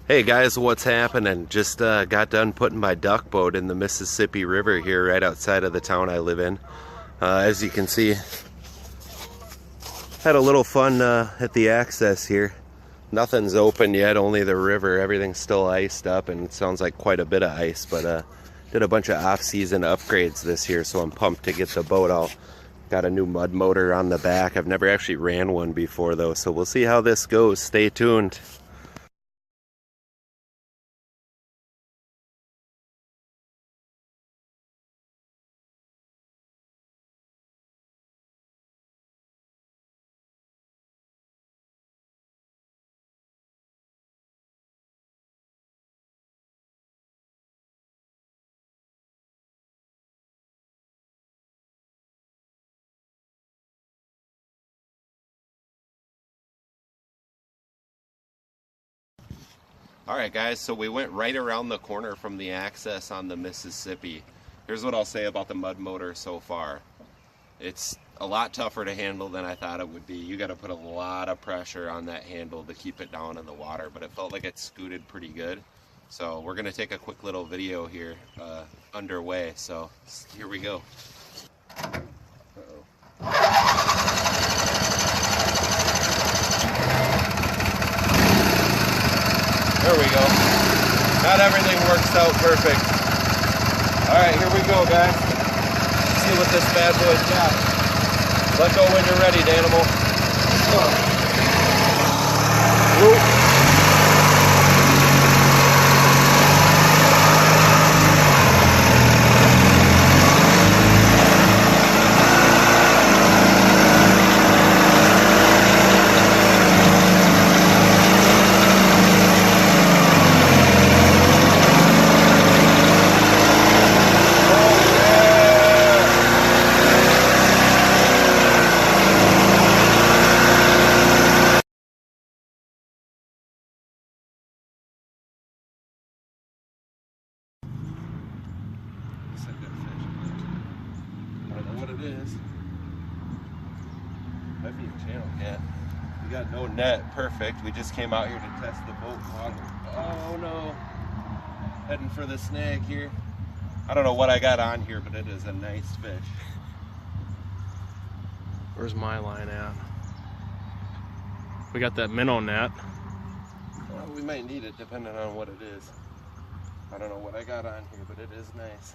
Hey guys, what's happening? Just got done putting my duck boat in the Mississippi River here right outside of the town I live in. As you can see, had a little fun at the access here. Nothing's open yet, only the river. Everything's still iced up and it sounds like quite a bit of ice, but did a bunch of off-season upgrades this year, so I'm pumped to get the boat out. Got a new mud motor on the back. I've never actually ran one before though, so we'll see how this goes. Stay tuned. Alright guys, so we went right around the corner from the access on the Mississippi. Here's what I'll say about the mud motor so far. It's a lot tougher to handle than I thought it would be. You got to put a lot of pressure on that handle to keep it down in the water, but it felt like it scooted pretty good. So we're going to take a quick little video here underway, so here we go. There we go. Not everything works out perfect. Alright, here we go, guys. Let's see what this bad boy's got. Let go when you're ready, Danimal. Whoop. I don't know what it is. Might be a channel cat. We got no net. Perfect. We just came out here to test the boat water. Oh no. Heading for the snag here. I don't know what I got on here, but it is a nice fish. Where's my line at? We got that minnow net. Well, we might need it depending on what it is. I don't know what I got on here, but it is nice.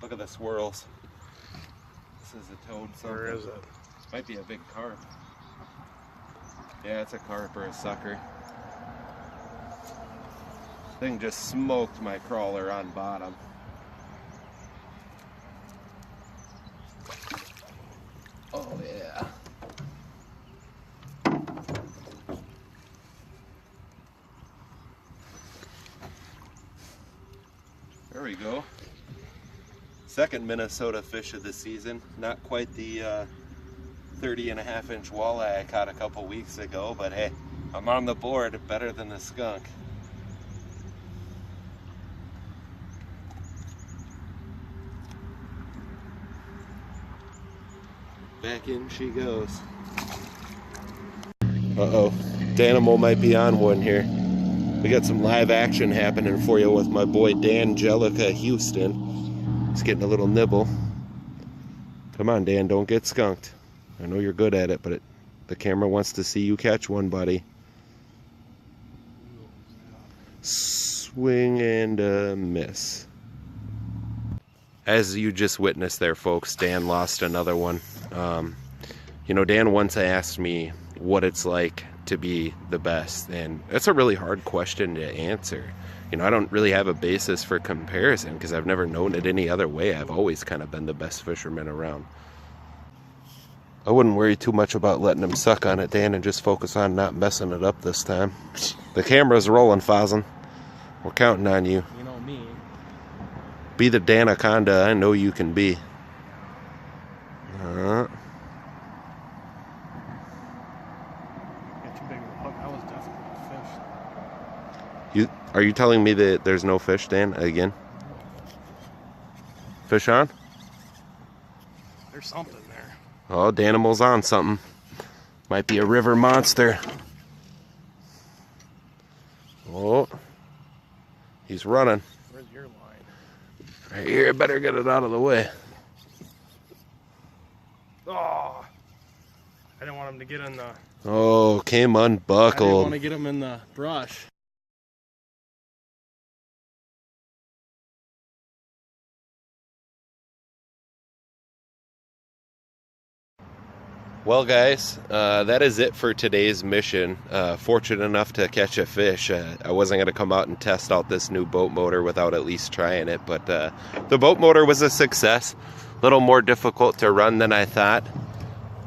Look at the swirls. This is a toad. Where is it? Might be a big carp. Yeah, it's a carp or a sucker. Thing just smoked my crawler on bottom. Oh yeah. There we go. Second Minnesota fish of the season. Not quite the 30.5-inch walleye I caught a couple weeks ago, but hey, I'm on the board. Better than the skunk. Back in she goes. Uh-oh. Danimal might be on one here. We got some live action happening for you with my boy Dan Jellica Houston. He's getting a little nibble. Come on, Dan, don't get skunked. I know you're good at it, but the camera wants to see you catch one, buddy. Swing and a miss. As you just witnessed there, folks, Dan lost another one. You know, Dan once asked me what it's like to be the best, and that's a really hard question to answer. You know, I don't really have a basis for comparison because I've never known it any other way. I've always kind of been the best fisherman around. I wouldn't worry too much about letting him suck on it, Dan, and just focus on not messing it up this time. The camera's rolling, Fozen. We're counting on you. You know me. Be the Danaconda I know you can be. Are you telling me that there's no fish, Dan, again? Fish on? There's something there. Oh, Danimal's on something. Might be a river monster. Oh, He's running. Where's your line? Right here, I better get it out of the way. Oh, I didn't want him to get in the... Oh, came I didn't unbuckled. want to get him in the brush. Well, guys, that is it for today's mission. Fortunate enough to catch a fish. I wasn't going to come out and test out this new boat motor without at least trying it, but the boat motor was a success. A little more difficult to run than I thought,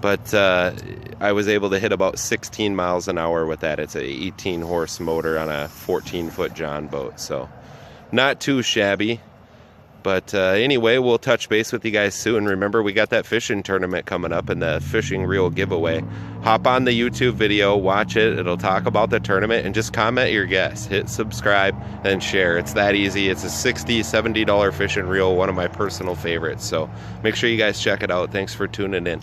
but I was able to hit about 16 miles an hour with that. It's a 18-horse motor on a 14-foot John boat, so not too shabby. But anyway, we'll touch base with you guys soon. Remember, we got that fishing tournament coming up and the fishing reel giveaway. Hop on the YouTube video, watch it. It'll talk about the tournament, and just comment your guess. Hit subscribe and share. It's that easy. It's a $60, $70 fishing reel, one of my personal favorites. So make sure you guys check it out. Thanks for tuning in.